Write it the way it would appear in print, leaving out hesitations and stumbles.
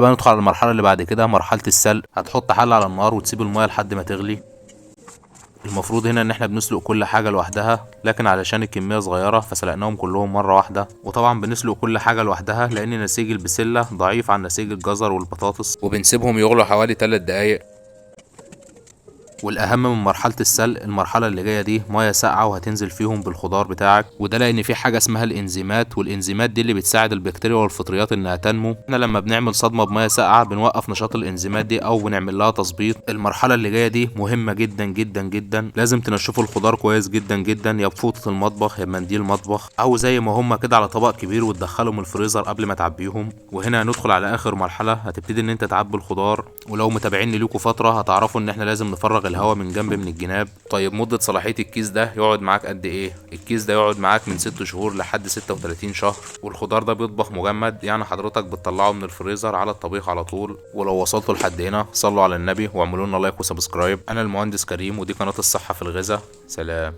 بقى ندخل على المرحله اللي بعد كده، مرحله السلق. هتحط حله على النار وتسيب الميه لحد ما تغلي. المفروض هنا ان احنا بنسلق كل حاجه لوحدها، لكن علشان الكميه صغيره فسلقناهم كلهم مره واحده. وطبعا بنسلق كل حاجه لوحدها لان نسيج البسله ضعيف عن نسيج الجزر والبطاطس، وبنسيبهم يغلوا حوالي 3 دقايق. والاهم من مرحله السلق المرحله اللي جايه دي، ميه ساقعه وهتنزل فيهم بالخضار بتاعك، وده لان في حاجه اسمها الانزيمات، والانزيمات دي اللي بتساعد البكتيريا والفطريات انها تنمو. احنا لما بنعمل صدمه بميه ساقعه بنوقف نشاط الانزيمات دي او بنعمل لها تظبيط. المرحله اللي جايه دي مهمه جدا جدا جدا، لازم تنشفوا الخضار كويس جدا جدا، يا بفوطه المطبخ يا بمنديل مطبخ او زي ما هما كده على طبق كبير، وتدخلهم الفريزر قبل ما تعبيهم. وهنا هندخل على اخر مرحله، هتبتدي ان انت تعبي الخضار. ولو متابعين ليكوا فتره هتعرفوا ان احنا لازم نفرغ الهواء من جنب من الجناب. طيب مدة صلاحية الكيس ده يقعد معاك قد ايه؟ الكيس ده يقعد معاك من 6 شهور لحد 36 شهر. والخضار ده بيطبخ مجمد، يعني حضرتك بتطلعه من الفريزر على الطبيخ على طول. ولو وصلتوا لحد هنا صلوا على النبي واعملوا لنا لايك وسبسكرايب. انا المهندس كريم ودي قناة الصحة في الغذاء. سلام.